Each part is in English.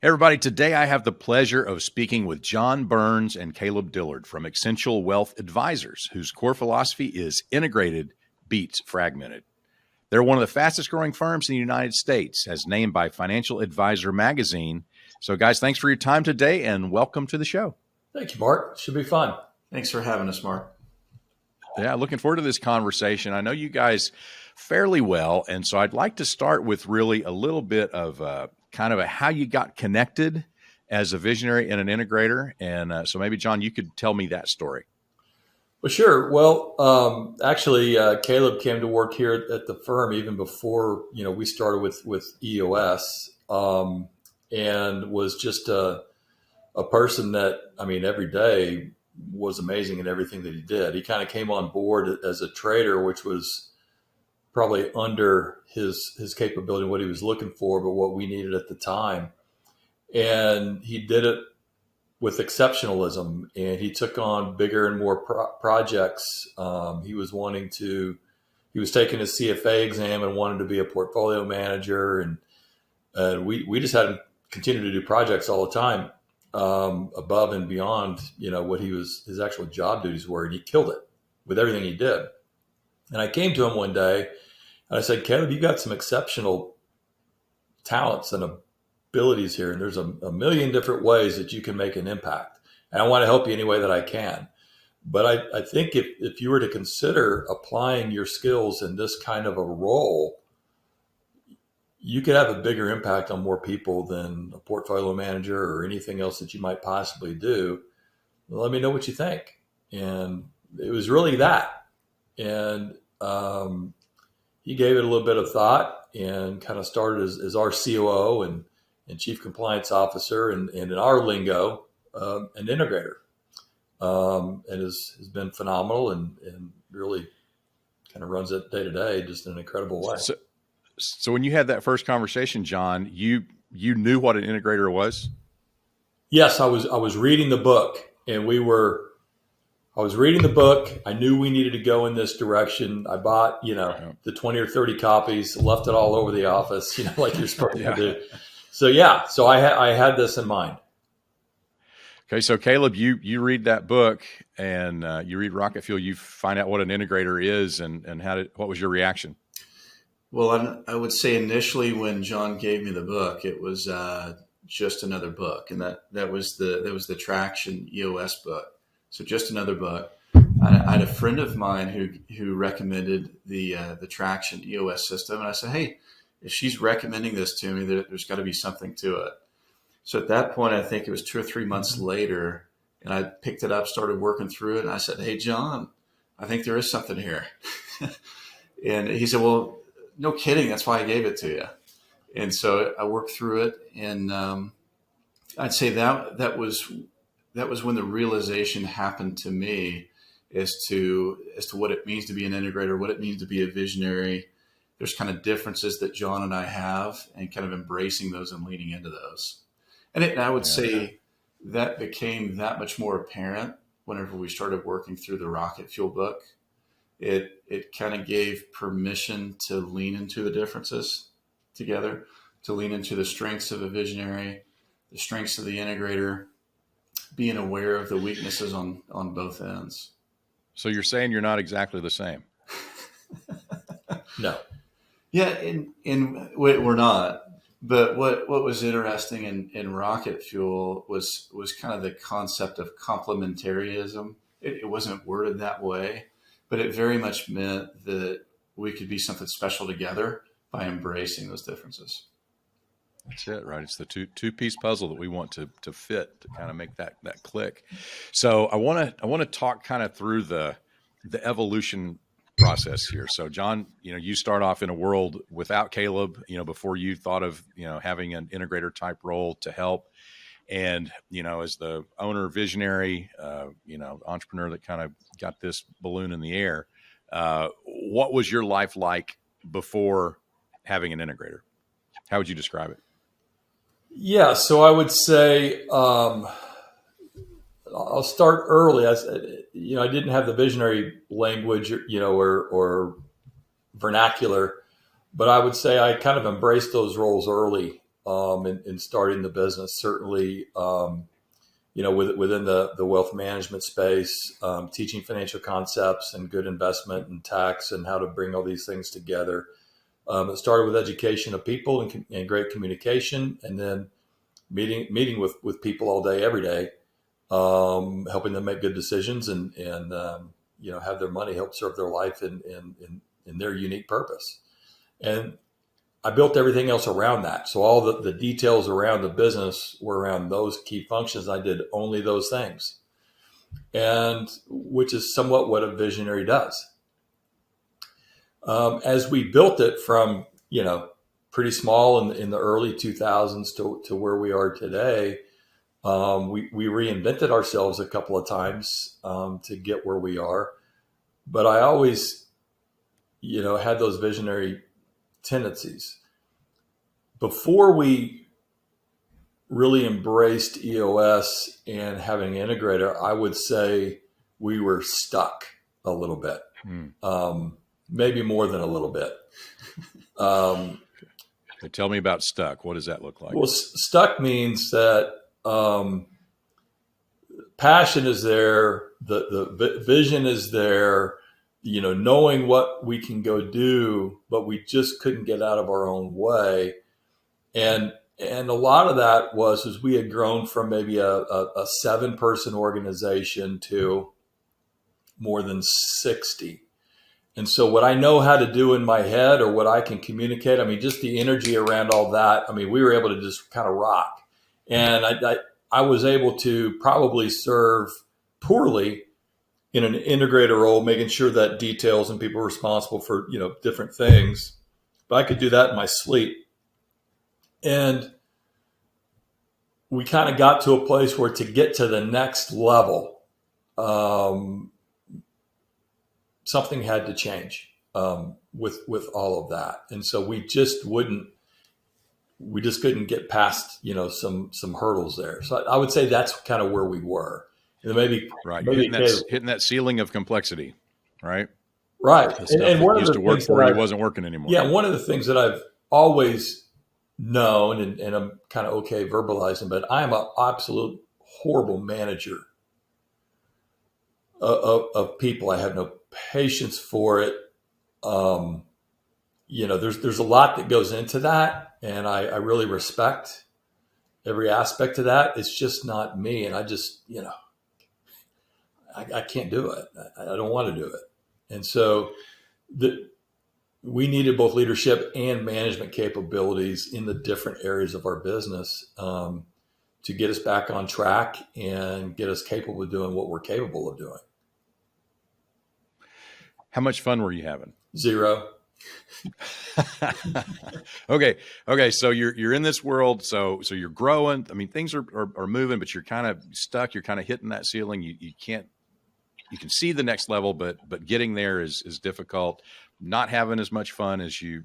Hey everybody, today I have the pleasure of speaking with John Burns and Caleb Dillard from Exencial Wealth Advisors, whose core philosophy is integrated beats fragmented. They're one of the fastest growing firms in the United States, as named by Financial Advisor magazine. So guys, thanks for your time today and welcome to the show. Thank you, Mark. Should be fun. Thanks for having us, Mark. Yeah, looking forward to this conversation. I know you guys fairly well, and so I'd like to start with really a little bit of kind of how you got connected as a visionary and an integrator. And so maybe, John, you could tell me that story. Well, sure. Well, actually, Caleb came to work here at the firm even before, we started with EOS, and was just a person that, every day was amazing in everything that he did. He kind of came on board as a trader, which was probably under his capability, what he was looking for, but what we needed at the time. And he did it with exceptionalism, and he took on bigger and more projects. He was taking his CFA exam and wanted to be a portfolio manager. And we just had him continue to do projects all the time, above and beyond, what his actual job duties were. And he killed it with everything he did. And I came to him one day and I said, Caleb, you got some exceptional talents and abilities here. And there's a million different ways that you can make an impact. And I want to help you any way that I can. But I think if you were to consider applying your skills in this kind of a role, you could have a bigger impact on more people than a portfolio manager or anything else that you might possibly do. Well, let me know what you think. And it was really that. And he gave it a little bit of thought and kind of started as our COO and Chief Compliance Officer, and in our lingo, an integrator. And has been phenomenal and really kind of runs it day to day, just in an incredible way. So when you had that first conversation, John, you knew what an integrator was? Yes, I was reading the book, and I was reading the book. I knew we needed to go in this direction. I bought, the 20 or 30 copies, left it all over the office, like you're supposed to do. So I had this in mind. Okay, so Caleb, you read that book and you read Rocket Fuel. You find out what an integrator is, and what was your reaction? Well, I would say initially when John gave me the book, it was just another book, and that was the Traction EOS book. So just another book. I had a friend of mine who recommended the Traction EOS system, and I said, hey, if she's recommending this to me, there's got to be something to it. So at that point, I think it was 2 or 3 months later, and I picked it up, started working through it, and I said, hey, John, I think there is something here. And he said, well, no kidding. That's why I gave it to you. And so I worked through it, and I'd say that was when the realization happened to me as to what it means to be an integrator, what it means to be a visionary. There's kind of differences that John and I have, and kind of embracing those and leaning into those. And I would say that became that much more apparent whenever we started working through the Rocket Fuel book. It kind of gave permission to lean into the differences together, to lean into the strengths of a visionary, the strengths of the integrator, being aware of the weaknesses on both ends. So you're saying you're not exactly the same? No. Yeah, and we're not. But what was interesting in Rocket Fuel was kind of the concept of complementarianism. It wasn't worded that way, but it very much meant that we could be something special together by embracing those differences. That's it, right? It's the two-piece puzzle that we want to fit to kind of make that click. So I want to talk kind of through the evolution process here. So John, you start off in a world without Caleb, before you thought of, having an integrator type role to help. And, as the owner, visionary, entrepreneur that kind of got this balloon in the air, what was your life like before having an integrator? How would you describe it? Yeah, so I would say I'll start early. I didn't have the visionary language, or vernacular, but I would say I kind of embraced those roles early. in starting the business. Certainly, within the wealth management space, teaching financial concepts and good investment and tax and how to bring all these things together. It started with education of people and great communication, and then meeting with people all day, every day, helping them make good decisions and have their money help serve their life in their unique purpose. And I built everything else around that. So all the details around the business were around those key functions. I did only those things, and which is somewhat what a visionary does. As we built it from, pretty small in the early 2000s to where we are today, we reinvented ourselves a couple of times to get where we are. But I always, had those visionary tendencies. Before we really embraced EOS and having an integrator, I would say we were stuck a little bit, maybe more than a little bit. Tell me about stuck. What does that look like? Well, stuck means that passion is there, the vision is there, knowing what we can go do, but we just couldn't get out of our own way. And a lot of that was as we had grown from maybe a 7-person organization to more than 60. And so what I know how to do in my head or what I can communicate, just the energy around all that, we were able to just kind of rock. And I was able to probably serve poorly in an integrator role, making sure that details and people were responsible for, different things. But I could do that in my sleep. And we kind of got to a place where to get to the next level, something had to change with all of that. And so we just couldn't get past, some hurdles there. So I would say that's kind of where we were. And maybe hitting that ceiling of complexity, right? Right. And one used to work for you wasn't working anymore. Yeah. One of the things that I've always known, and I'm kind of okay verbalizing, but I am an absolute horrible manager of people. I have no patience for it. There's a lot that goes into that, and I really respect every aspect of that. It's just not me, and I just, I can't do it. I don't want to do it. And so we needed both leadership and management capabilities in the different areas of our business to get us back on track and get us capable of doing what we're capable of doing. How much fun were you having? 0. Okay. So you're in this world. So you're growing. Things are moving, but you're kind of stuck. You're kind of hitting that ceiling. You can see the next level, but getting there is difficult. Not having as much fun as you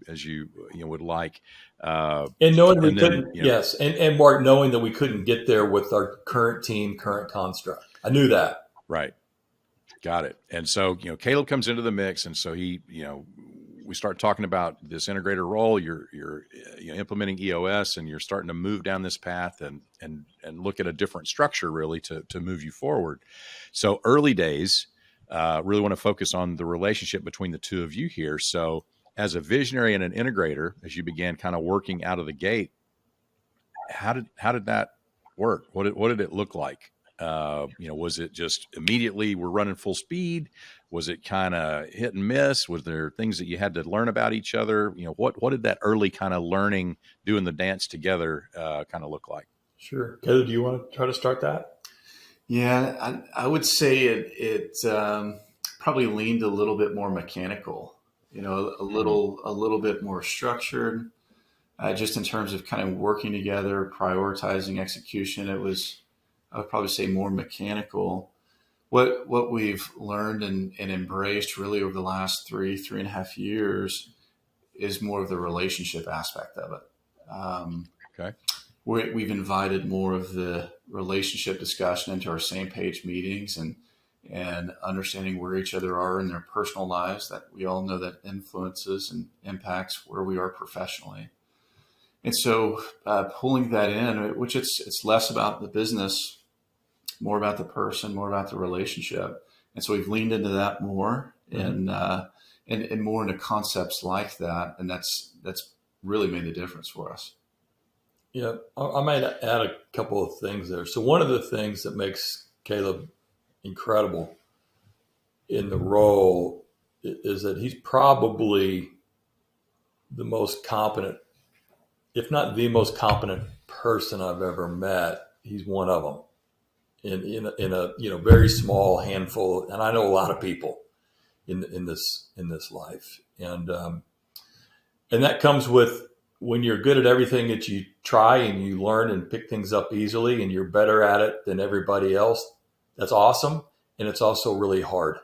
would like. And knowing we couldn't, yes. And Mark, knowing that we couldn't get there with our current team, current construct. I knew that. Right. Got it. And so, Caleb comes into the mix, and so he, we start talking about this integrator role. You're implementing EOS, and you're starting to move down this path and look at a different structure really to move you forward. So early days, really want to focus on the relationship between the two of you here. So as a visionary and an integrator, as you began kind of working out of the gate, how did that work? What did it look like? Was it just immediately we're running full speed? Was it kind of hit and miss? Was there things that you had to learn about each other? What did that early kind of learning, doing the dance together, kind of look like? Sure. Caleb, do you want to try to start that? Yeah, I would say it probably leaned a little bit more mechanical, a little bit more structured, just in terms of kind of working together, prioritizing execution. I would probably say more mechanical. What we've learned and embraced really over the last 3.5 years is more of the relationship aspect of it. Okay. We've invited more of the relationship discussion into our same page meetings and understanding where each other are in their personal lives that we all know that influences and impacts where we are professionally. And so pulling that in, which it's less about the business, more about the person, more about the relationship. And so we've leaned into that more and more into concepts like that. And that's really made the difference for us. Yeah, I might add a couple of things there. So one of the things that makes Caleb incredible in the role is that he's probably the most competent, if not the most competent person I've ever met. He's one of them in a very small handful. And I know a lot of people in this life. And that comes with, when you're good at everything that you try and you learn and pick things up easily and you're better at it than everybody else, that's awesome. And it's also really hard.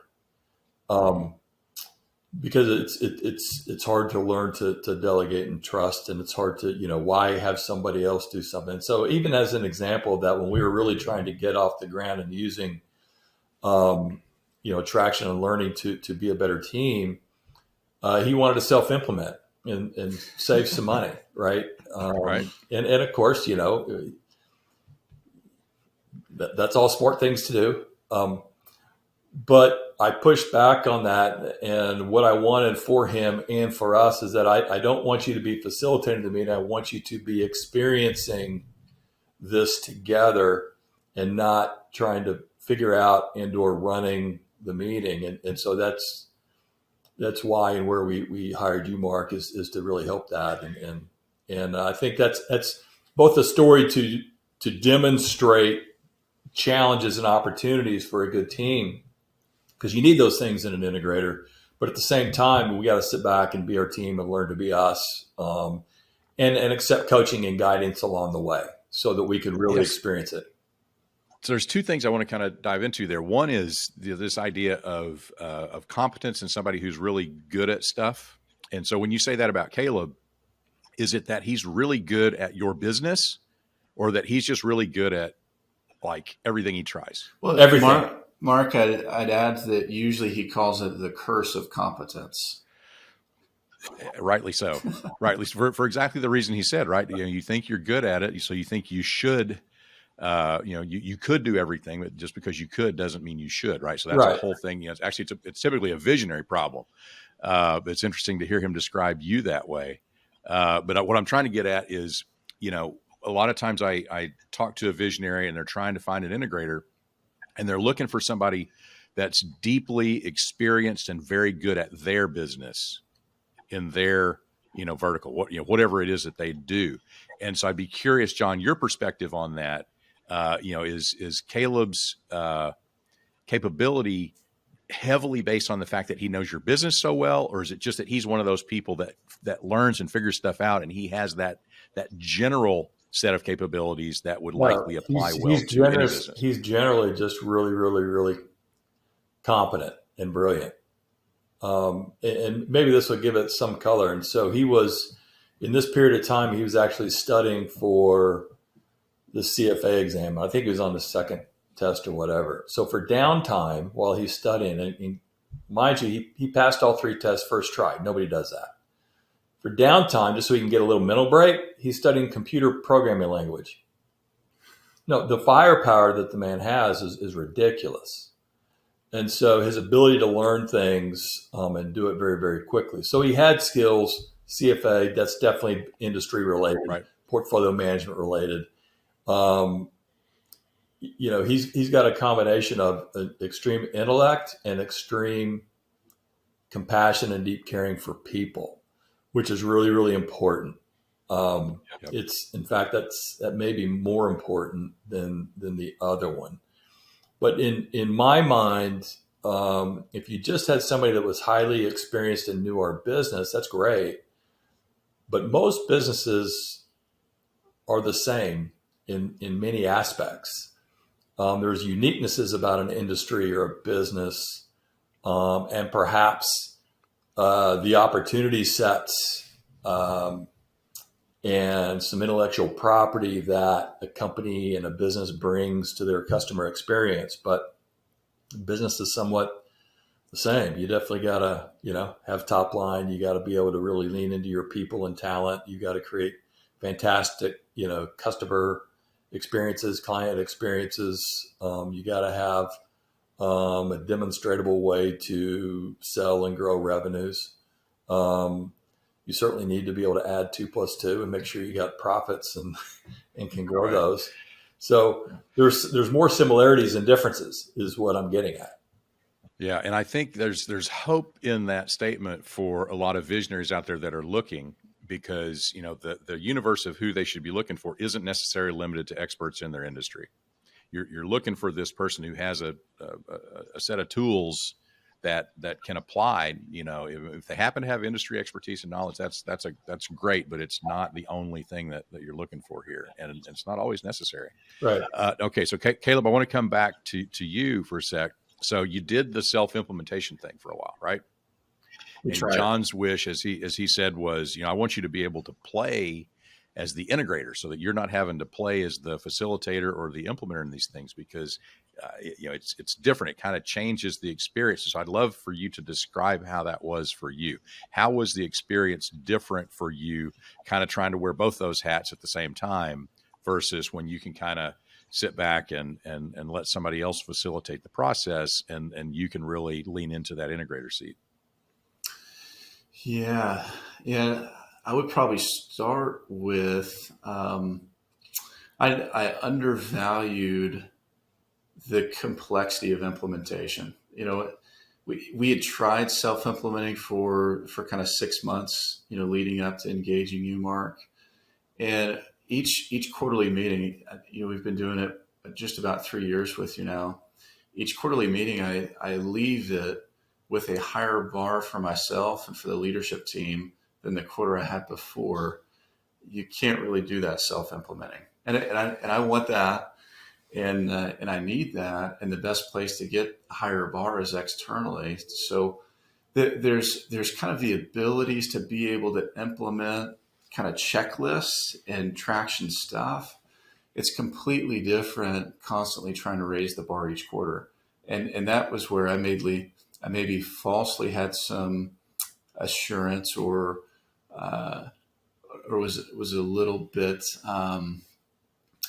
Because it's hard to learn to delegate and trust, and it's hard to, why have somebody else do something. So even as an example of that, when we were really trying to get off the ground and using, traction and learning to be a better team, he wanted to self-implement and save some money. Right. Right. And of course, that's all smart things to do. But I pushed back on that. And what I wanted for him and for us is that I don't want you to be facilitating the meeting. I want you to be experiencing this together and not trying to figure out and or running the meeting. And so that's why and where we hired you, Mark, is to really help that. And I think that's both a story to demonstrate challenges and opportunities for a good team, because you need those things in an integrator. But at the same time, we got to sit back and be our team and learn to be us, and accept coaching and guidance along the way so that we can really experience it. So there's two things I want to kind of dive into there. One is this idea of competence and somebody who's really good at stuff. And so when you say that about Caleb, is it that he's really good at your business, or that he's just really good at like everything he tries? Well, everything. Mark, I'd add that usually he calls it the curse of competence. Rightly so. Rightly for exactly the reason he said, right? You think you're good at it, so you think you should. You could do everything, but just because you could doesn't mean you should, right? So that's right. The whole thing. It's typically a visionary problem. But it's interesting to hear him describe you that way. But what I'm trying to get at is, a lot of times I talk to a visionary and they're trying to find an integrator, and they're looking for somebody that's deeply experienced and very good at their business in their, vertical, whatever it is that they do. And so I'd be curious, John, your perspective on that. Is Caleb's capability heavily based on the fact that he knows your business so well, or is it just that he's one of those people that learns and figures stuff out, and he has that general set of capabilities that would likely apply well to any business? He's generally just really, really, really competent and brilliant. And maybe this will give it some color. And so he was, in this period of time, he was actually studying for the CFA exam. I think he was on the second test or whatever. So for downtime while he's studying, and mind you, he passed all three tests first try. Nobody does that. For downtime, just so he can get a little mental break, he's studying computer programming language. No, the firepower that the man has is ridiculous. And so his ability to learn things and do it very, very quickly. So he had skills, CFA, that's definitely industry related, right. Portfolio management related. He's got a combination of extreme intellect and extreme compassion and deep caring for people, which is really, really important. It's, in fact, that may be more important than the other one. But in my mind, if you just had somebody that was highly experienced and knew our business, that's great. But most businesses are the same in many aspects. There's uniquenesses about an industry or a business, and perhaps the opportunity sets and some intellectual property that a company and a business brings to their customer experience. But business is somewhat the same. You definitely got to, have top line. You got to be able to really lean into your people and talent. You got to create fantastic, customer experiences, client experiences. You got to have a demonstrable way to sell and grow revenues. You certainly need to be able to add 2 + 2 and make sure you got profits and can grow those. So there's more similarities than differences is what I'm getting at. Yeah, and I think there's hope in that statement for a lot of visionaries out there that are looking, because the universe of who they should be looking for isn't necessarily limited to experts in their industry. You're looking for this person who has a set of tools that can apply. If they happen to have industry expertise and knowledge, that's great, but it's not the only thing that you're looking for here, and it's not always necessary. Right. Okay, so Caleb, I want to come back to you for a sec. So you did the self-implementation thing for a while, right? And John's wish, as he said, was, I want you to be able to play as the integrator, so that you're not having to play as the facilitator or the implementer in these things, because it's different. It kind of changes the experience. So I'd love for you to describe how that was for you. How was the experience different for you, kind of trying to wear both those hats at the same time, versus when you can kind of sit back and let somebody else facilitate the process, and you can really lean into that integrator seat? Yeah. I would probably start with I undervalued the complexity of implementation. We had tried self-implementing for kind of 6 months, leading up to engaging you, Mark. And each quarterly meeting, we've been doing it just about 3 years with you now. Each quarterly meeting, I leave it with a higher bar for myself and for the leadership team than the quarter I had before. You can't really do that self-implementing, and I want that, and I need that. And the best place to get a higher bar is externally. So there's kind of the abilities to be able to implement kind of checklists and traction stuff. It's completely different constantly trying to raise the bar each quarter. And that was where I maybe falsely had some assurance, or was a little bit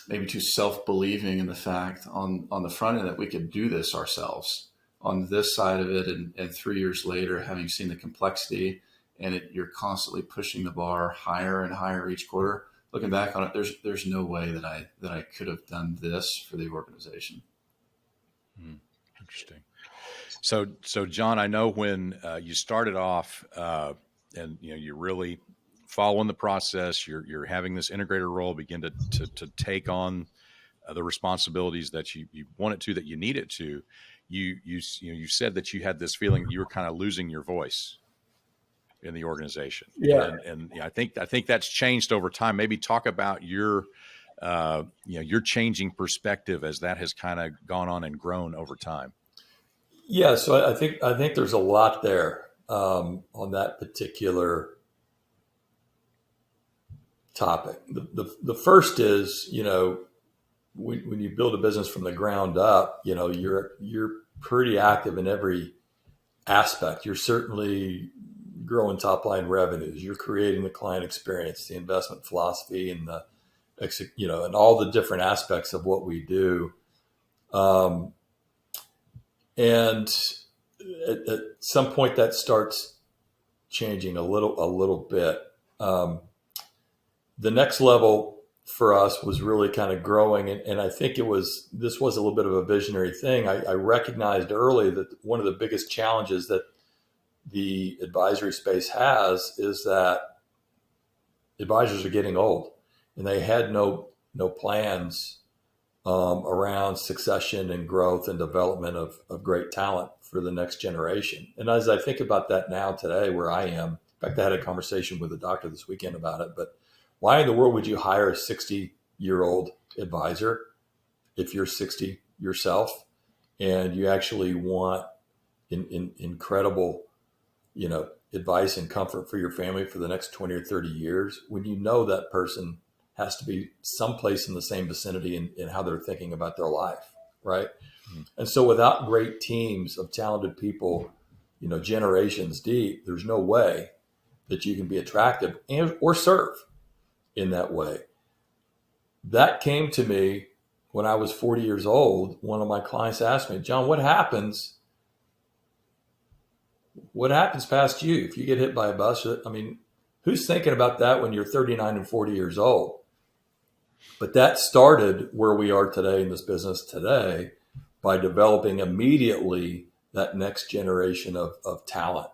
maybe too self-believing in the fact on the front end that we could do this ourselves on this side of it. And 3 years later, having seen the complexity, and you're constantly pushing the bar higher and higher each quarter. Looking back on it, there's no way that I could have done this for the organization. Interesting. So John, I know when you started off, and you're really following the process, you're having this integrator role begin to take on the responsibilities that you want it to, that you need it to. You said that you had this feeling you were kind of losing your voice in the organization. Yeah. And I think that's changed over time. Maybe talk about your changing perspective as that has kind of gone on and grown over time. Yeah. So I think there's a lot there on that particular topic. The first is, when you build a business from the ground up, you're pretty active in every aspect. You're certainly growing top line revenues. You're creating the client experience, the investment philosophy, and and all the different aspects of what we do. And at some point that starts changing a little bit. The next level for us was really kind of growing. And I think this was a little bit of a visionary thing. I recognized early that one of the biggest challenges that the advisory space has is that advisors are getting old, and they had no plans around succession and growth and development of great talent for the next generation. And as I think about that now today, where I am, in fact, I had a conversation with a doctor this weekend about it, but why in the world would you hire a 60-year-old advisor if you're 60 yourself and you actually want incredible, advice and comfort for your family for the next 20 or 30 years, when that person has to be someplace in the same vicinity in how they're thinking about their life, right? Mm-hmm. And so without great teams of talented people, generations deep, there's no way that you can be attractive or serve. in that way. That came to me when I was 40 years old. One of my clients asked me, John, what happens past you if you get hit by a bus? I mean, who's thinking about that when you're 39 and 40 years old? But that started where we are today in this business today by developing immediately that next generation of talent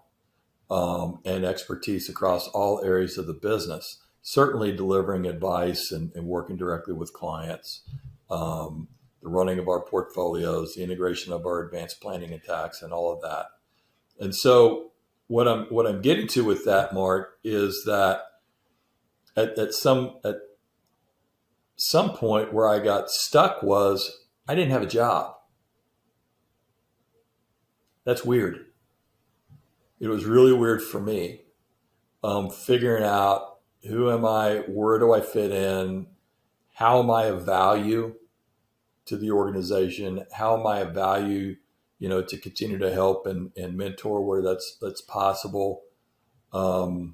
and expertise across all areas of the business, certainly delivering advice and working directly with clients, the running of our portfolios, the integration of our advanced planning and tax, and all of that. And so what I'm getting to with that, Mark, is that at some point where I got stuck was I didn't have a job. That's weird. It was really weird for me, figuring out who am I, where do I fit in, how am I of value to the organization, how am I of value, to continue to help and mentor where that's possible, and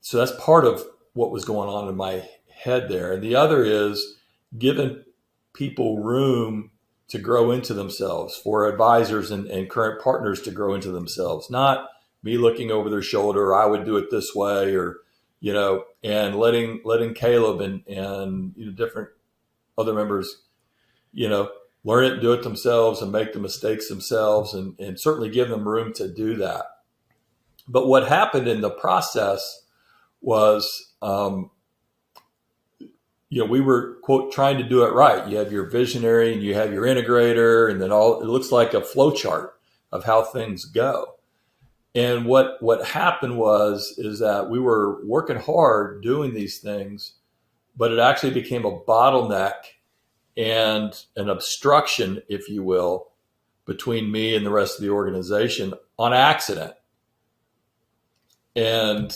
so that's part of what was going on in my head there. And the other is giving people room to grow into themselves, for advisors and current partners to grow into themselves, not me looking over their shoulder. I would do it this way, or, and letting Caleb and different other members, learn it, do it themselves and make the mistakes themselves, and certainly give them room to do that. But what happened in the process was, we were, quote, trying to do it right. You have your visionary and you have your integrator, and then it looks like a flow chart of how things go. And what happened is that we were working hard doing these things, but it actually became a bottleneck and an obstruction, if you will, between me and the rest of the organization on accident. And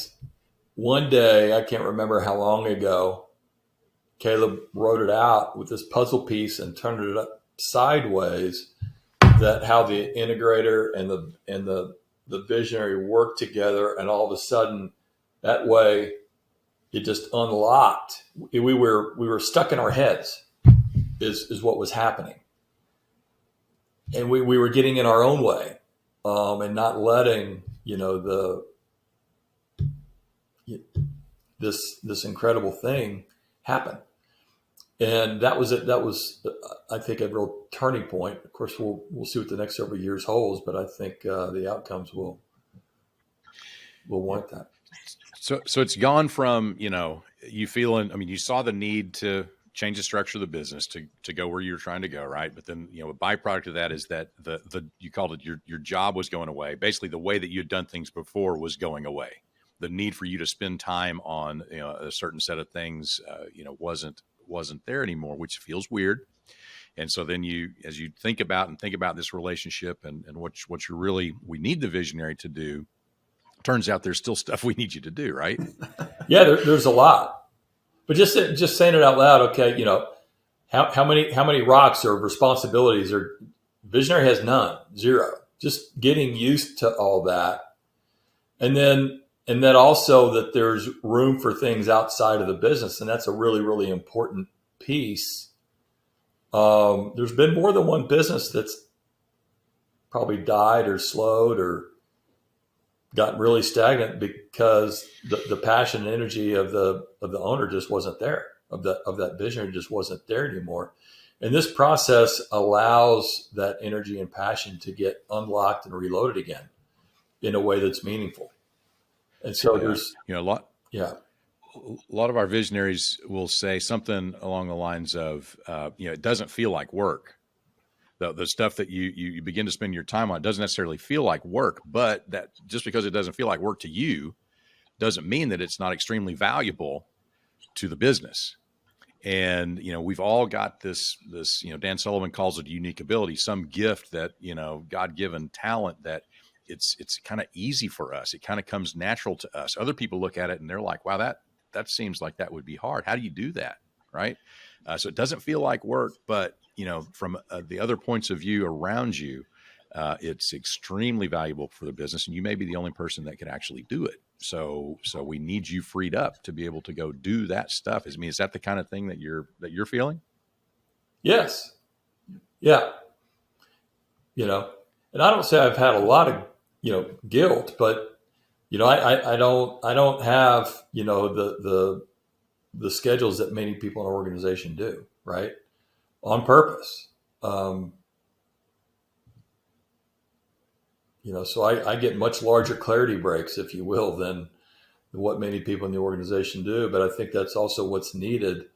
one day, I can't remember how long ago, Caleb wrote it out with this puzzle piece and turned it up sideways, that how the integrator and the visionary work together, and all of a sudden that way it just unlocked. We were stuck in our heads is what was happening. And we were getting in our own way, and not letting, this incredible thing happen. And that was it. That was, I think, a real turning point. Of course, we'll see what the next several years holds, but I think the outcomes will warrant that. So it's gone from, you feeling, you saw the need to change the structure of the business to go where you're trying to go, right? But then, a byproduct of that is that you called it your job was going away. Basically, the way that you had done things before was going away. The need for you to spend time on, a certain set of things, wasn't there anymore, which feels weird. And so then as you think about this relationship and what we need the visionary to do, turns out there's still stuff we need you to do, right? Yeah, there's a lot, but just saying it out loud. Okay. How many rocks or responsibilities or visionary has? None, zero. Just getting used to all that. And then also that there's room for things outside of the business. And that's a really, really important piece. There's been more than one business that's probably died or slowed or gotten really stagnant because the passion and energy of the owner just wasn't there, of that visionary just wasn't there anymore. And this process allows that energy and passion to get unlocked and reloaded again in a way that's meaningful. And so there's, a lot. Yeah. A lot of our visionaries will say something along the lines of, it doesn't feel like work. The stuff that you begin to spend your time on doesn't necessarily feel like work, but that just because it doesn't feel like work to you doesn't mean that it's not extremely valuable to the business. And, we've all got this, Dan Sullivan calls it a unique ability, some gift that, God-given talent that it's kind of easy for us. It kind of comes natural to us. Other people look at it and they're like, wow, that seems like that would be hard. How do you do that? Right. So it doesn't feel like work, but from the other points of view around you, it's extremely valuable for the business, and you may be the only person that can actually do it. So we need you freed up to be able to go do that stuff. Is that the kind of thing that you're feeling? Yes. Yeah. And I don't say I've had a lot of, guilt, but, I don't have, the schedules that many people in our organization do, right? On purpose. So I get much larger clarity breaks, if you will, than what many people in the organization do. But I think that's also what's needed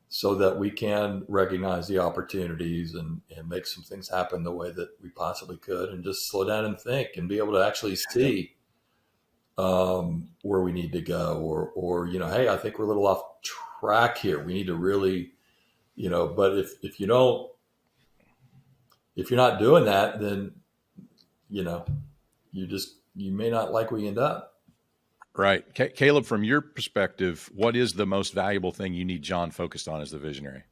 so that we can recognize the opportunities and make some things happen the way that we possibly could, and just slow down and think and be able to actually see where we need to go, or hey, I think we're a little off track here. We need to really, but if you're not doing that, then, you may not like where you end up. Right. Caleb, from your perspective, what is the most valuable thing you need John focused on as the visionary?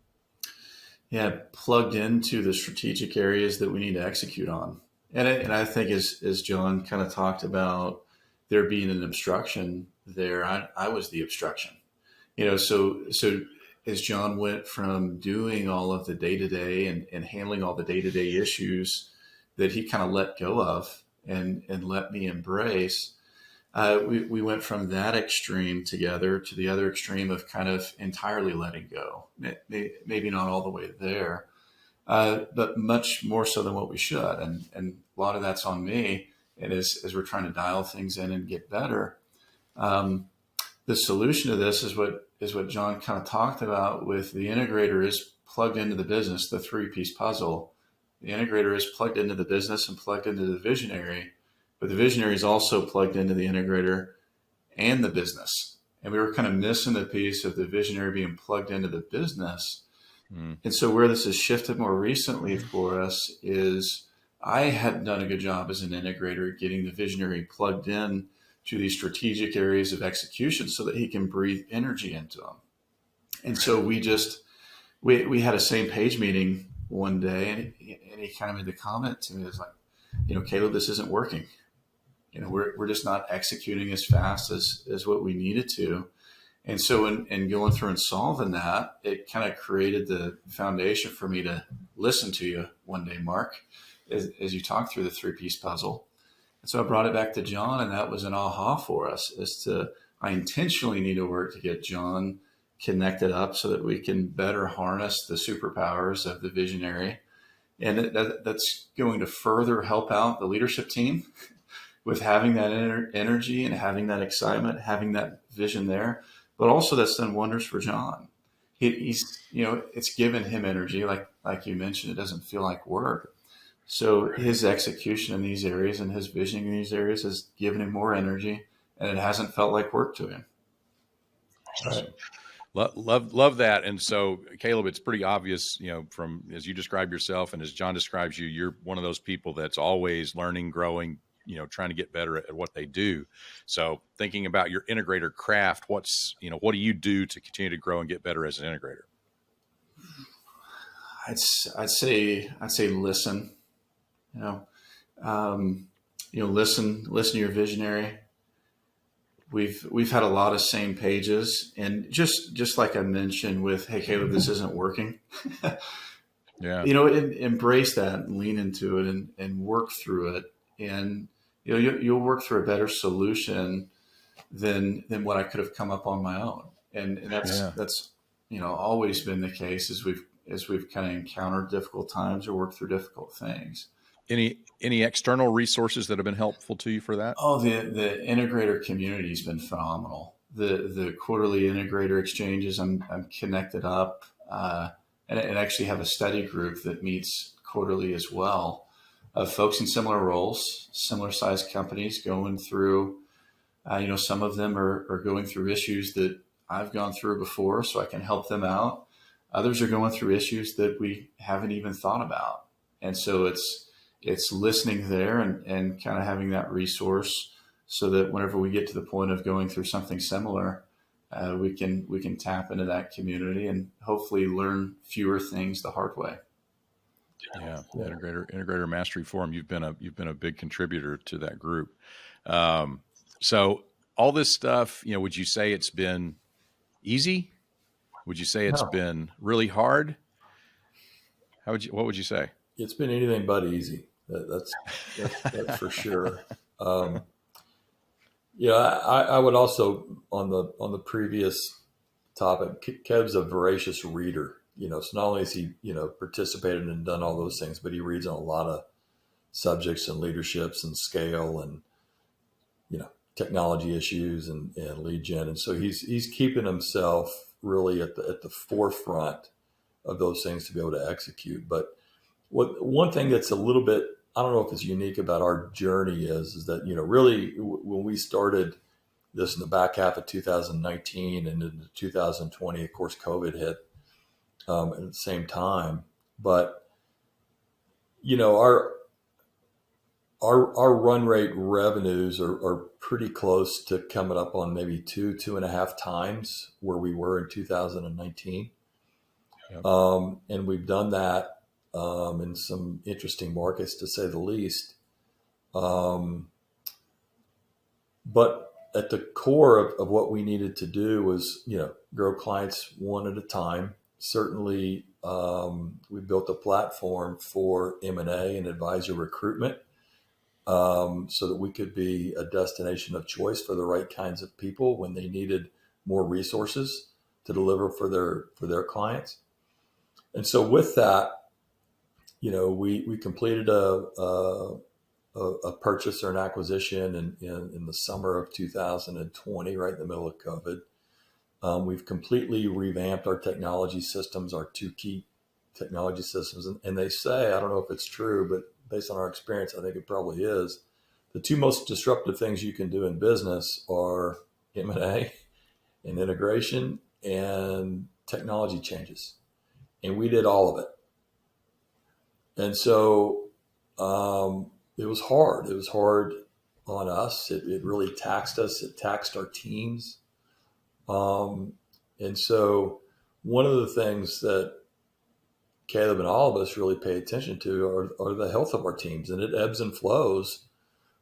Yeah, plugged into the strategic areas that we need to execute on. And I think as John kind of talked about there being an obstruction there, I was the obstruction. So as John went from doing all of the day-to-day and handling all the day-to-day issues that he kind of let go of and let me embrace, we went from that extreme together to the other extreme of kind of entirely letting go. Maybe not all the way there, but much more so than what we should. And a lot of that's on me. And as we're trying to dial things in and get better, the solution to this is what John kind of talked about with the integrator is plugged into the business, the 3-piece puzzle. The integrator is plugged into the business and plugged into the visionary, but the visionary is also plugged into the integrator and the business. And we were kind of missing the piece of the visionary being plugged into the business. And so where this has shifted more recently for us is I hadn't done a good job as an integrator getting the visionary plugged in to these strategic areas of execution so that he can breathe energy into them. And so we had a same page meeting one day, and he kind of made the comment to me, it's like, Caleb, this isn't working. We're just not executing as fast as what we needed to. And so in going through and solving that, it kind of created the foundation for me to listen to you one day, Mark, as you talk through the 3-piece puzzle. And so I brought it back to John, and that was an aha for us I intentionally need to work to get John connected up so that we can better harness the superpowers of the visionary. And that's going to further help out the leadership team with having that energy and having that excitement, having that vision there. But also that's done wonders for John. He's it's given him energy, like you mentioned, it doesn't feel like work. So his execution in these areas and his vision in these areas has given him more energy, and it hasn't felt like work to him. Right. Love that. And so, Caleb, it's pretty obvious, from as you describe yourself and as John describes you, you're one of those people that's always learning, growing, trying to get better at what they do. So thinking about your integrator craft, what do you do to continue to grow and get better as an integrator? I'd say listen. Listen to your visionary. We've had a lot of same pages, and just like I mentioned with, hey, Caleb, this isn't working. Yeah. Embrace that and lean into it and work through it. And, you'll work through a better solution than what I could have come up on my own. And that's always been the case as we've kind of encountered difficult times or worked through difficult things. Any external resources that have been helpful to you for that? Oh, the integrator community has been phenomenal. The quarterly integrator exchanges, I'm connected up, and actually have a study group that meets quarterly as well, of folks in similar roles, similar sized companies going through. Some of them are going through issues that I've gone through before, so I can help them out. Others are going through issues that we haven't even thought about, and so it's listening there and kind of having that resource so that whenever we get to the point of going through something similar, we can tap into that community and hopefully learn fewer things the hard way. Yeah, integrator mastery forum. You've been a big contributor to that group. So all this stuff, would you say it's been easy? Would you say it's No, been really hard? What would you say? it's been anything but easy. That's for sure. Um, I would also on the previous topic. Kev's a voracious reader. So not only has he participated and done all those things, but he reads on a lot of subjects and leaderships and scale and technology issues and lead gen. And so he's keeping himself really at the forefront of those things to be able to execute. But one thing that's a little bit, I don't know if it's unique about our journey is that, really when we started this in the back half of 2019 and into 2020, of course, COVID hit at the same time. But, our run rate revenues are pretty close to coming up on maybe 2.5 times where we were in 2019. Yep. And we've done that in some interesting markets, to say the least. But at the core of what we needed to do was, grow clients one at a time. Certainly, we built a platform for M&A and advisor recruitment, so that we could be a destination of choice for the right kinds of people when they needed more resources to deliver for their clients. And so with that, we completed a purchase or an acquisition in the summer of 2020, right in the middle of COVID. We've completely revamped our technology systems, our two key technology systems. And they say, I don't know if it's true, but based on our experience, I think it probably is. The two most disruptive things you can do in business are M&A and integration and technology changes. And we did all of it. And so it was hard. It was hard on us. It really taxed us. It taxed our teams. And so one of the things that Caleb and all of us really pay attention to are the health of our teams. And it ebbs and flows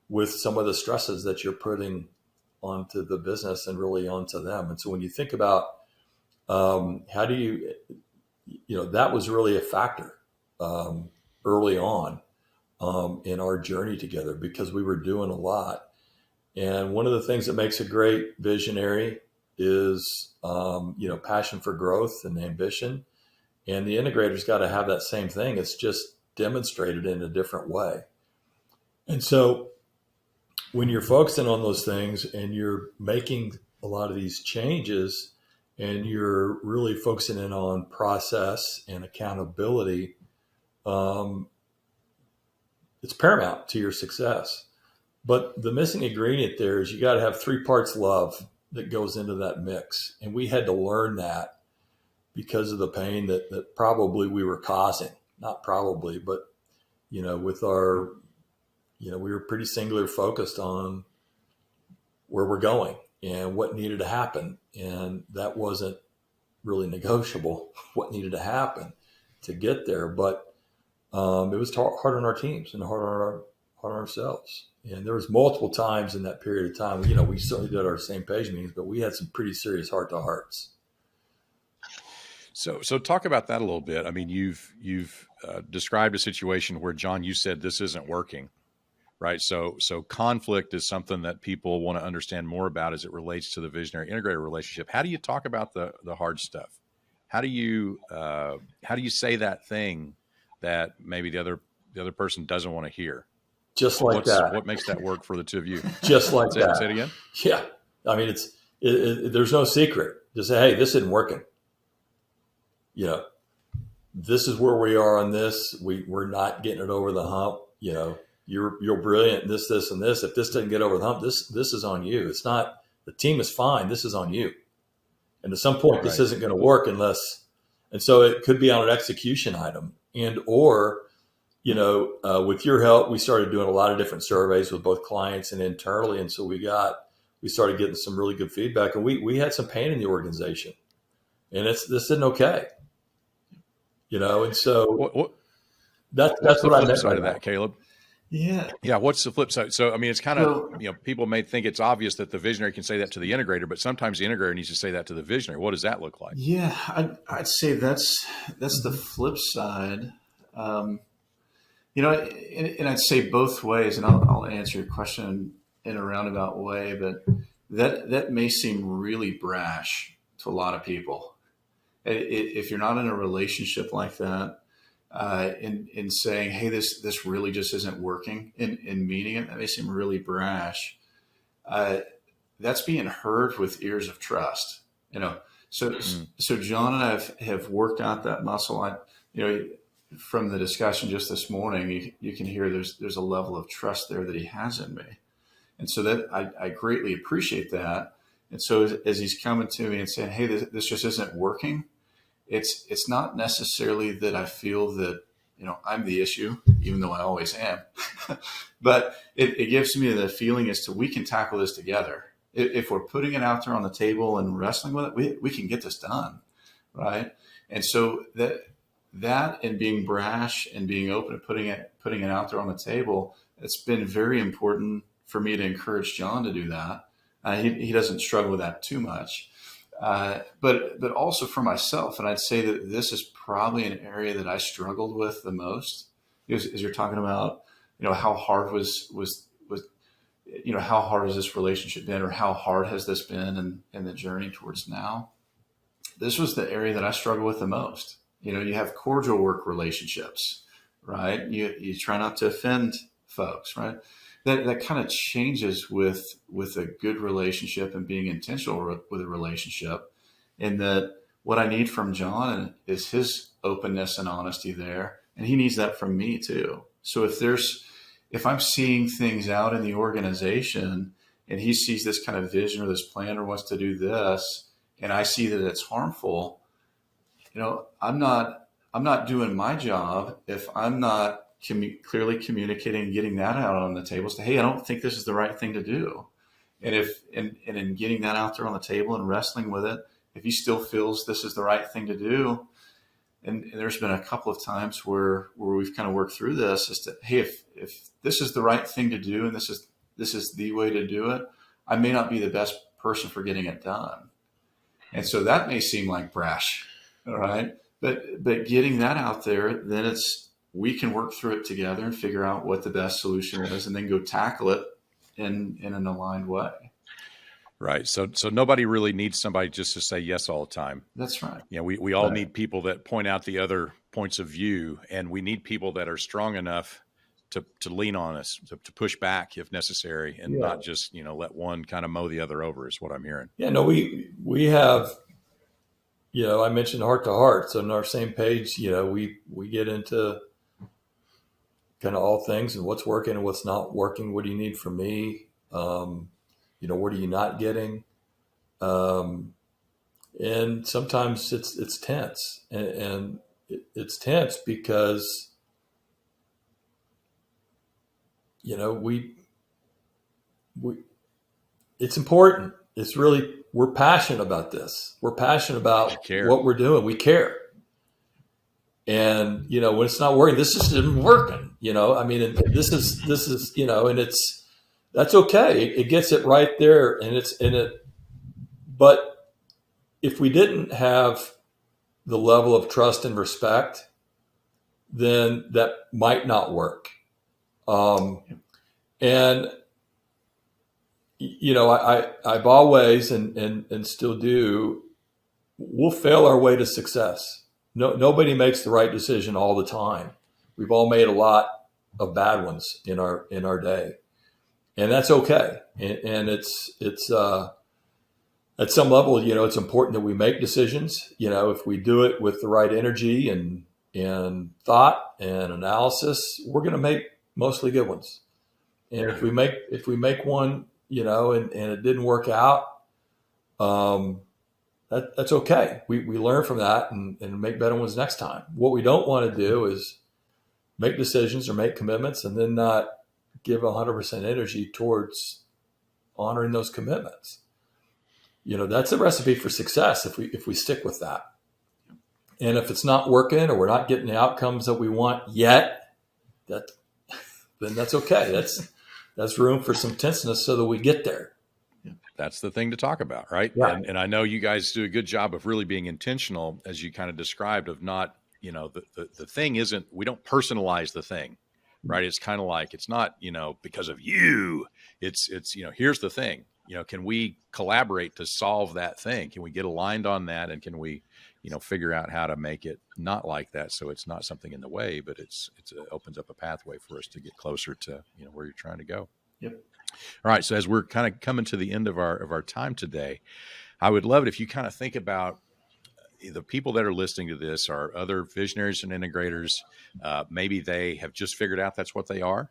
with some of the stresses that you're putting onto the business and really onto them. And so when you think about how do you, that was really a factor early on in our journey together, because we were doing a lot. And one of the things that makes a great visionary is, passion for growth and ambition. And the integrator's got to have that same thing. It's just demonstrated in a different way. And so when you're focusing on those things and you're making a lot of these changes and you're really focusing in on process and accountability, it's paramount to your success. But the missing ingredient there is you got to have 3 parts love that goes into that mix. And we had to learn that because of the pain that probably we were causing. Not probably, but, with our, we were pretty singular focused on where we're going and what needed to happen. And that wasn't really negotiable, what needed to happen to get there. But it was hard on our teams and hard on ourselves. And there was multiple times in that period of time, we certainly did our same page meetings, but we had some pretty serious heart-to-hearts. So talk about that a little bit. I mean, you've described a situation where, John, you said this isn't working, right? So conflict is something that people want to understand more about as it relates to the visionary integrator relationship. How do you talk about the hard stuff? How do you say that thing that maybe the other person doesn't want to hear? Just like that. What makes that work for the two of you? Just like that. Say it again. Yeah. I mean, there's no secret. Just say, hey, this isn't working. This is where we are on this. We're not getting it over the hump. You're brilliant. This, and this. If this doesn't get over the hump, this is on you. It's not, the team is fine. This is on you. And at some point, this isn't going to work unless, and so it could be on an execution item or, with your help, we started doing a lot of different surveys with both clients and internally. And so we started getting some really good feedback, and we had some pain in the organization, and this isn't okay. And so What's That's the what I flip meant side by of that, that. Caleb? Yeah. Yeah, what's the flip side? So, I mean, it's kind So of, people may think it's obvious that the visionary can say that to the integrator, but sometimes the integrator needs to say that to the visionary. What does that look like? yeah, I'd say that's the flip side. Um, and I'd say both ways, and I'll answer your question in a roundabout way, but that may seem really brash to a lot of people. If you're not in a relationship like that, in saying, "Hey, this really just isn't working," in meaning it, that may seem really brash. Uh, that's being heard with ears of trust. So so John and I have worked out that muscle. From the discussion just this morning, you can hear there's a level of trust there that he has in me, and so that I greatly appreciate that. And so as he's coming to me and saying, "Hey, this just isn't working," it's not necessarily that I feel that I'm the issue, even though I always am, but it gives me the feeling as to we can tackle this together. If we're putting it out there on the table and wrestling with it, we can get this done, right? And so that and being brash and being open and putting it out there on the table, it's been very important for me to encourage John to do that. He doesn't struggle with that too much, but also for myself. And I'd say that this is probably an area that I struggled with the most. As you're talking about, how hard was how hard has this relationship been, or how hard has this been in the journey towards now? This was the area that I struggle with the most. You have cordial work relationships, right? You try not to offend folks, right? That kind of changes with a good relationship and being intentional with a relationship. And that what I need from John is his openness and honesty there, and he needs that from me too. So if I'm seeing things out in the organization and he sees this kind of vision or this plan or wants to do this, and I see that it's harmful, I'm not doing my job if I'm not clearly communicating and getting that out on the table. Say, hey, I don't think this is the right thing to do. And in getting that out there on the table and wrestling with it, if he still feels this is the right thing to do, and there's been a couple of times where we've kind of worked through this, is to, hey, if this is the right thing to do and this is the way to do it, I may not be the best person for getting it done. And so that may seem like brash, all right? But getting that out there, then we can work through it together and figure out what the best solution is, and then go tackle it in an aligned way. Right. So nobody really needs somebody just to say yes all the time. That's right. We all need people that point out the other points of view, and we need people that are strong enough to lean on us, to push back if necessary, and not just, let one kind of mow the other over, is what I'm hearing. Yeah, no, we have, I mentioned heart to heart. So on our same page, we get into kind of all things and what's working and what's not working. What do you need from me? What are you not getting? And sometimes it's tense, and it's tense because, it's important. It's really, we're passionate about this. We're passionate about what we're doing. We care. And, when it's not working, this just isn't working, and this is, and that's okay. It gets it right there. And it's in it. But if we didn't have the level of trust and respect, then that might not work. And, I've always, and still do, we'll fail our way to success. Nobody makes the right decision all the time. We've all made a lot of bad ones in our day, and that's okay. And it's at some level, it's important that we make decisions. If we do it with the right energy and thought and analysis, we're going to make mostly good ones. And if we make one, and it didn't work out, that's okay. We learn from that and make better ones next time. What we don't want to do is make decisions or make commitments and then not give 100% energy towards honoring those commitments. That's a recipe for success if we stick with that. And if it's not working or we're not getting the outcomes that we want yet, then that's okay. That's room for some tenseness so that we get there. That's the thing to talk about, right? Yeah. And I know you guys do a good job of really being intentional, as you kind of described, of not, the thing isn't, we don't personalize the thing, right? It's kind of like, it's not, because of you, it's, here's the thing, can we collaborate to solve that thing? Can we get aligned on that? And can we, figure out how to make it not like that? So it's not something in the way, but it opens up a pathway for us to get closer to, where you're trying to go. Yep. All right. So as we're kind of coming to the end of our time today, I would love it if you kind of think about the people that are listening to this are other visionaries and integrators. Maybe they have just figured out that's what they are.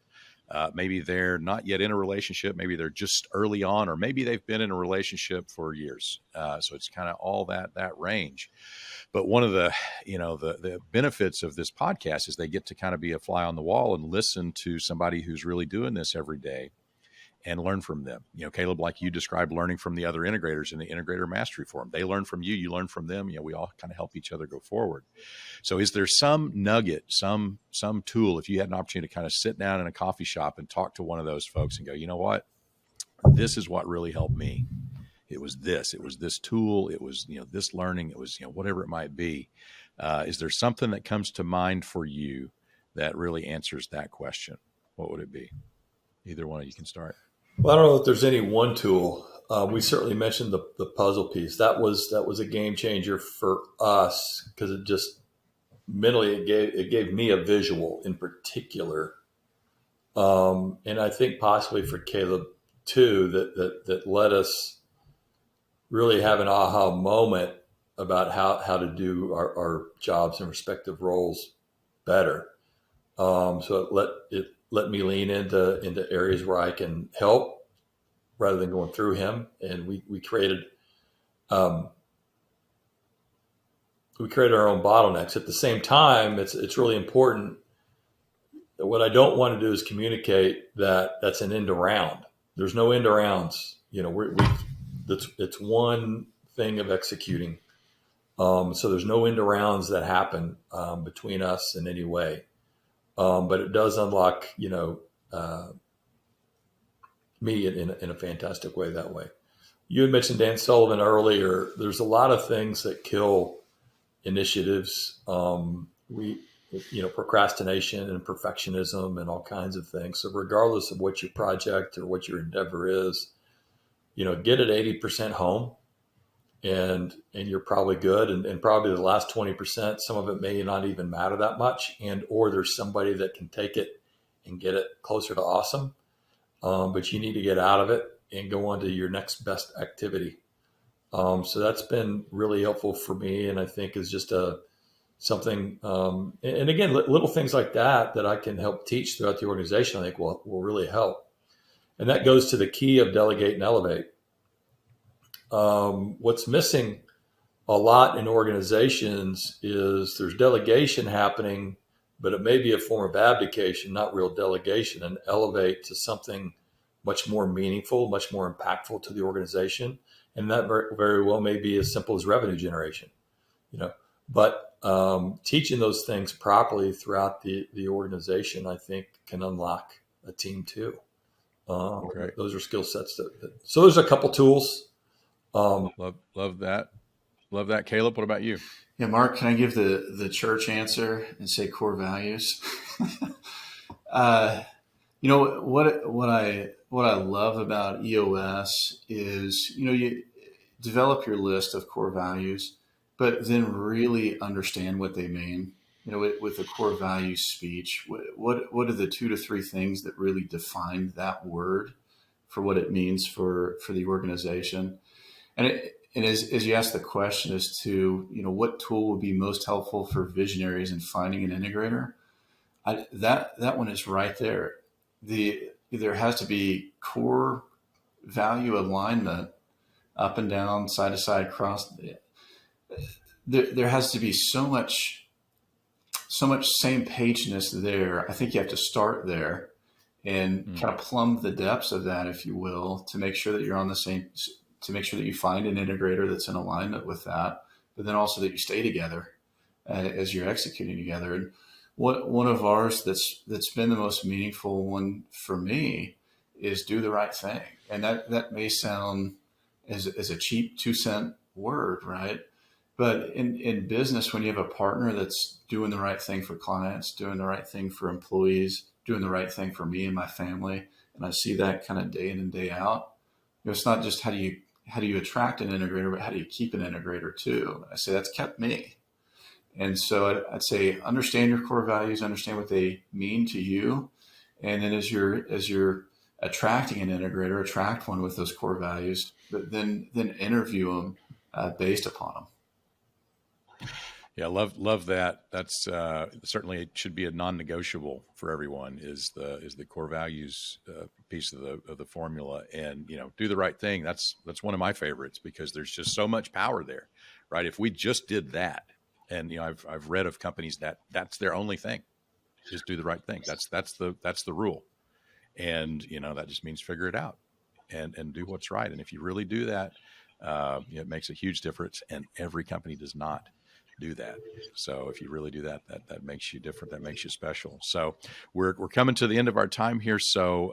Maybe they're not yet in a relationship. Maybe they're just early on, or maybe they've been in a relationship for years. So it's kind of all that range. But one of the, the benefits of this podcast is they get to kind of be a fly on the wall and listen to somebody who's really doing this every day and learn from them. Caleb, like you described, learning from the other integrators in the Integrator Mastery Forum. They learn from you, you learn from them. We all kind of help each other go forward. So is there some nugget, some tool, if you had an opportunity to kind of sit down in a coffee shop and talk to one of those folks and go, you know what, this is what really helped me. It was this tool. It was, this learning, it was, whatever it might be. Is there something that comes to mind for you that really answers that question? What would it be? Either one of you can start. Well, I don't know if there's any one tool. We certainly mentioned the puzzle piece. That was a game changer for us because it just mentally it gave me a visual in particular, and I think possibly for Caleb too that let us really have an aha moment about how to do our jobs and respective roles better. So it let me lean into areas where I can help rather than going through him. And we created our own bottlenecks. At the same time, it's really important that what I don't want to do is communicate that's an end around. There's no end arounds. It's one thing of executing. So there's no end arounds that happen between us in any way. But it does unlock, me in a fantastic way that way. You had mentioned Dan Sullivan earlier. There's a lot of things that kill initiatives. Procrastination and perfectionism and all kinds of things. So regardless of what your project or what your endeavor is, get it 80% home and you're probably good. And probably the last 20%, some of it may not even matter that much. Or there's somebody that can take it and get it closer to awesome. But you need to get out of it and go on to your next best activity. So that's been really helpful for me. And I think is just something, and again, little things like that I can help teach throughout the organization, I think will really help. And that goes to the key of delegate and elevate. What's missing a lot in organizations is there's delegation happening, but it may be a form of abdication, not real delegation, and elevate to something much more meaningful, much more impactful to the organization. And that very well may be as simple as revenue generation, but teaching those things properly throughout the organization, I think can unlock a team too. Okay. Those are skill sets. So there's a couple tools. Love that. Love that. Caleb, what about you? Yeah, Mark, can I give the church answer and say core values? What I love about EOS is, you develop your list of core values, but then really understand what they mean. With the core values speech, what are the 2 to 3 things that really define that word for what it means for the organization? And as you ask the question as to, what tool would be most helpful for visionaries in finding an integrator, that one is right there. There has to be core value alignment up and down, side to side, across. There has to be so much same pageness there. I think you have to start there and kind of plumb the depths of that, if you will, to make sure that you're on the same, to make sure that you find an integrator that's in alignment with that, but then also that you stay together as you're executing together. And one of ours that's been the most meaningful one for me is do the right thing. And that may sound as a cheap 2-cent word, right? But in business, when you have a partner that's doing the right thing for clients, doing the right thing for employees, doing the right thing for me and my family, and I see that kind of day in and day out, it's not just how do you attract an integrator, but how do you keep an integrator too? I say that's kept me. And so I'd say understand your core values, understand what they mean to you, and then as you're attracting an integrator, attract one with those core values, but then interview them based upon them. Yeah, love that. That's certainly it should be a non-negotiable for everyone. Is the core values piece of the formula, and do the right thing. That's one of my favorites because there's just so much power there, right? If we just did that, and I've read of companies that's their only thing, is do the right thing. That's the rule, and that just means figure it out and do what's right. And if you really do that, it makes a huge difference. And every company does not do that. So if you really do that, that makes you different. That makes you special. So we're coming to the end of our time here. So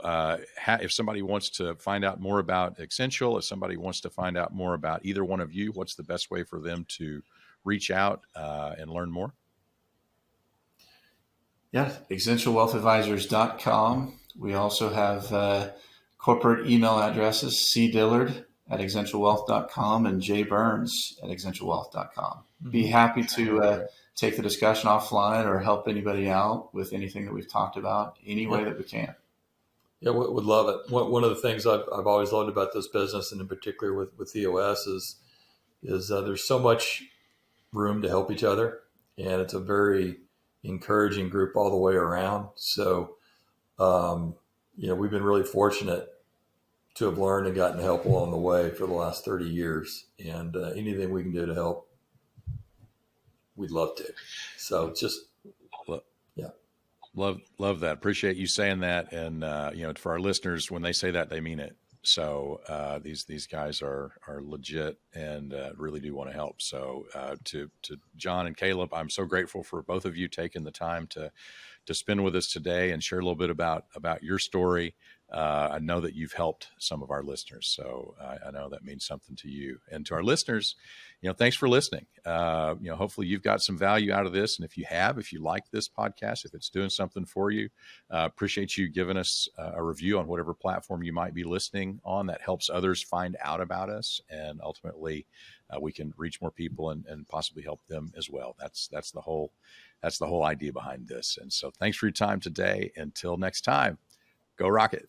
if somebody wants to find out more about Exencial, if somebody wants to find out more about either one of you, what's the best way for them to reach out and learn more? Yeah, exencialwealthadvisors.com. We also have corporate email addresses, cdillard@exencialwealth.com and jburns@exencialwealth.com. Be happy to take the discussion offline or help anybody out with anything that we've talked about any way that we can. Yeah, would love it. One of the things I've always loved about this business, and in particular with EOS, is there's so much room to help each other, and it's a very encouraging group all the way around. So, we've been really fortunate to have learned and gotten help along the way for the last 30 years. And anything we can do to help, we'd love to. So just, yeah. Love that. Appreciate you saying that. And, for our listeners, when they say that, they mean it. So these guys are legit and really do want to help. So to John and Caleb, I'm so grateful for both of you taking the time to spend with us today and share a little bit about your story. I know that you've helped some of our listeners, so I know that means something to you. And to our listeners, thanks for listening. Hopefully you've got some value out of this. And if you like this podcast, if it's doing something for you, appreciate you giving us a review on whatever platform you might be listening on. That helps others find out about us, and ultimately we can reach more people and possibly help them as well. That's the whole idea behind this. And so thanks for your time today. Until next time, go rock it.